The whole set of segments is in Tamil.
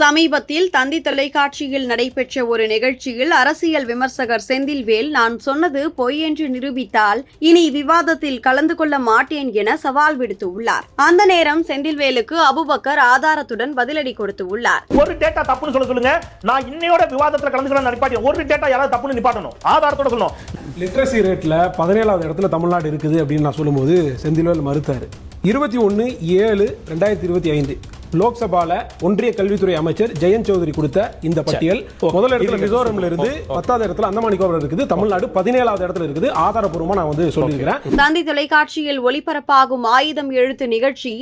சமீபத்தில் தந்தி தொலைக்காட்சியில் நடைபெற்ற ஒரு நிகழ்ச்சியில் அரசியல் விமர்சகர் செந்தில்வேல் நான் சொன்னது பொய் என்று நிரூபித்தால் இனி விவாதத்தில் கலந்து கொள்ள மாட்டேன் என சவால் விடுத்துள்ளார். அந்த நேரம் செந்தில்வேலுக்கு அபுபக்கர் ஆதாரத்துடன் பதிலடி கொடுத்துள்ளார். ஒரு டேட்டா தப்புன்னு சொல்லுங்க, நான் இன்னையோட விவாதத்துல கலந்து கொள்ள நிப்பாட்டி ஒரு டேட்டா யாராவது தப்புன்னு நிப்பாட்டணும், ஆதாரத்தோட சொல்லணும். லிட்ரஸி ரேட்ல 17வது இடத்துல தமிழ்நாடு இருக்குது அப்படின்னு நான் சொல்லும்போது செந்தில்வேல் மறுத்தாரு. 21/7/2025 லோக்சபால ஒன்றிய கல்வித்துறை அமைச்சர் ஜெயந்த் சௌத்ரி கொடுத்த இந்த பட்டியல் முதல் இடத்துல மிசோரம்ல இருந்து 10வது இடத்துல அந்தமான் நிக்கோபார் இருக்குது, தமிழ்நாடு 17வது இடத்துல இருக்குது. ஆதாரப்பூர்வமா நான் சொல்லியிருக்கிறேன். தந்தி தொலைக்காட்சியில் ஒளிபரப்பாகும் ஆயுதம் எழுத்து நிகழ்ச்சி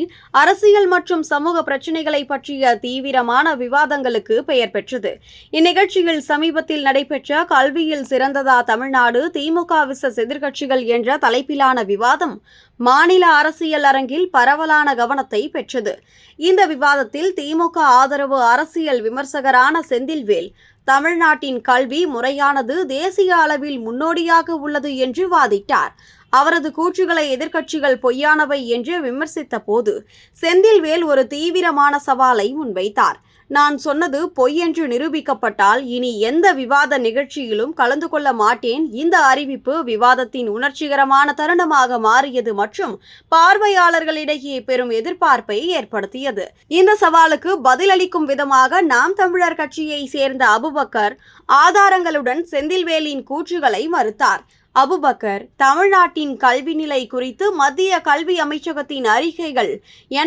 அரசியல் மற்றும் சமூக பிரச்சனைகளை பற்றிய தீவிரமான விவாதங்களுக்கு பெயர் பெற்றது. இந்நிகழ்ச்சியில் சமீபத்தில் நடைபெற்ற கல்வியில் சிறந்ததா தமிழ்நாடு, திமுக விசஸ் எதிர்க்கட்சிகள் என்ற தலைப்பிலான விவாதம் மாநில அரசியல் அரங்கில் பரவலான கவனத்தை பெற்றது. இந்த விவாதத்தில் திமுக ஆதரவு அரசியல் விமர்சகரான செந்தில்வேல் தமிழ்நாட்டின் கல்வி முறையானது தேசிய அளவில் முன்னோடியாக உள்ளது என்று வாதிட்டார். அவரது கூற்றுகளை எதிர்க்கட்சிகள் பொய்யானவை என்று விமர்சித்த போது செந்தில்வேல் ஒரு தீவிரமான சவாலை முன்வைத்தார். நான் சொன்னது பொய் என்று நிரூபிக்கப்பட்டால் இனி எந்த விவாத நிகழ்ச்சியிலும் கலந்து கொள்ள மாட்டேன். இந்த அறிவிப்பு விவாதத்தின் உணர்ச்சிகரமான தருணமாக மாறியது மற்றும் பார்வையாளர்களிடையே பெரும் எதிர்பார்ப்பை ஏற்படுத்தியது. இந்த சவாலுக்கு பதிலளிக்கும் விதமாக நாம் தமிழர் கட்சியை சேர்ந்த அபுபக்கர் ஆதாரங்களுடன் செந்தில்வேலின் கூற்றுகளை மறுத்தார். அபுபக்கர் தமிழ்நாட்டின் கல்வி நிலை குறித்து மத்திய கல்வி அமைச்சகத்தின் அறிக்கைகள்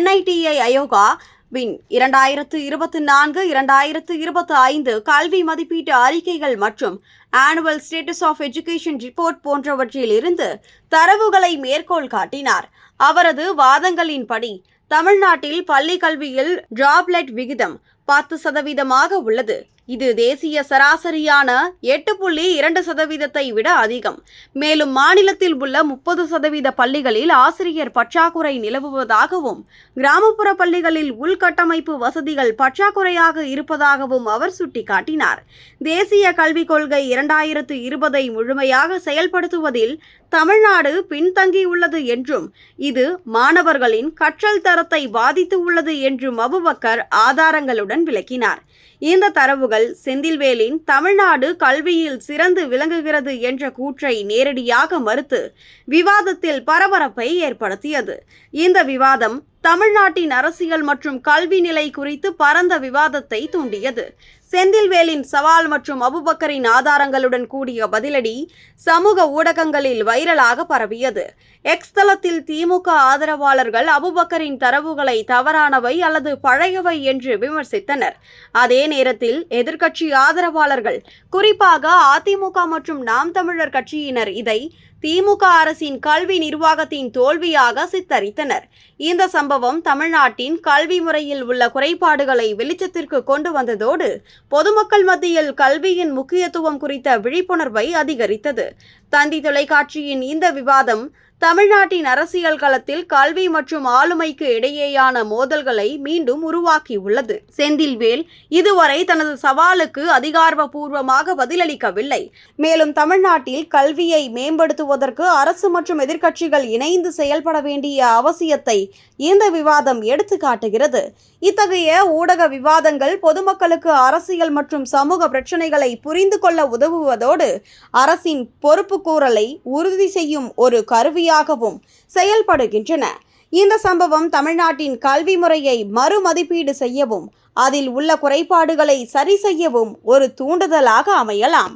NITI ஆயோகா 2024-2025 கல்வி மதிப்பீட்டு அறிக்கைகள் மற்றும் Annual Status of Education Report போன்றவற்றில் இருந்து தரவுகளை மேற்கோள் காட்டினார். அவரது வாதங்களின்படி தமிழ்நாட்டில் பள்ளி கல்வியில் டிராப்லெட் விகிதம் 10% உள்ளது. இது தேசிய சராசரியான 8.2% விட அதிகம். மேலும் மாநிலத்தில் உள்ள 30% பள்ளிகளில் ஆசிரியர் பற்றாக்குறை நிலவுவதாகவும் கிராமப்புற பள்ளிகளில் உள்கட்டமைப்பு வசதிகள் பற்றாக்குறையாக இருப்பதாகவும் அவர் சுட்டிக்காட்டினார். தேசிய கல்விக் கொள்கை 2020 முழுமையாக செயல்படுத்துவதில் தமிழ்நாடு பின்தங்கியுள்ளது என்றும் இது மாணவர்களின் கற்றல் தரத்தை பாதித்து உள்ளது என்றும் அபுபக்கர் ஆதாரங்களுடன் விளக்கினார். இந்த தரவுகள் செந்தில்வேலின் தமிழ்நாடு கல்வியில் சிறந்து விளங்குகிறது என்ற கூற்றை நேரடியாக மறுத்து விவாதத்தில் பரபரப்பை ஏற்படுத்தியது. இந்த விவாதம் தமிழ்நாட்டின் அரசியல் மற்றும் கல்வி நிலை குறித்து பரந்த விவாதத்தை தூண்டியது. செந்தில்வேலின் சவால் மற்றும் அபுபக்கரின் ஆதாரங்களுடன் கூடிய பதிலடி சமூக ஊடகங்களில் வைரலாக பரவியது. எக்ஸ் தளத்தில் திமுக ஆதரவாளர்கள் அபுபக்கரின் தரவுகளை தவறானவை அல்லது பழையவை என்று விமர்சித்தனர். அதே நேரத்தில் எதிர்க்கட்சி ஆதரவாளர்கள், குறிப்பாக அதிமுக மற்றும் நாம் தமிழர் கட்சியினர் இதை திமுக அரசின் கல்வி நிர்வாகத்தின் தோல்வியாக சித்தரித்தனர். இந்த சம்பவம் தமிழ்நாட்டின் கல்வி முறையில் உள்ள குறைபாடுகளை வெளிச்சத்திற்கு கொண்டு வந்ததோடு பொதுமக்கள் மத்தியில் கல்வியின் முக்கியத்துவம் குறித்த விழிப்புணர்வை அதிகரித்தது. தந்தி தொலைக்காட்சியின் இந்த விவாதம் தமிழ்நாட்டின் அரசியல் களத்தில் கல்வி மற்றும் ஆளுமைக்கு இடையேயான மோதல்களை மீண்டும் உருவாக்கியுள்ளது. செந்தில்வேல் இதுவரை தனது சவாலுக்கு அதிகாரப்பூர்வமாக பதிலளிக்கவில்லை. மேலும் தமிழ்நாட்டில் கல்வியை மேம்படுத்துவதற்கு அரசு மற்றும் எதிர்க்கட்சிகள் இணைந்து செயல்பட வேண்டிய அவசியத்தை இந்த விவாதம் எடுத்து காட்டுகிறது. இத்தகைய ஊடக விவாதங்கள் பொதுமக்களுக்கு அரசியல் மற்றும் சமூக பிரச்சனைகளை புரிந்து கொள்ள உதவுவதோடு அரசின் பொறுப்புக்கூறலை உறுதி செய்யும் ஒரு கருவியாகவும் செயல்படுகின்றன. இந்த சம்பவம் தமிழ்நாட்டின் கல்வி முறையை மறுமதிப்பீடு செய்யவும் அதில் உள்ள குறைபாடுகளை சரி செய்யவும் ஒரு தூண்டுதலாக அமையலாம்.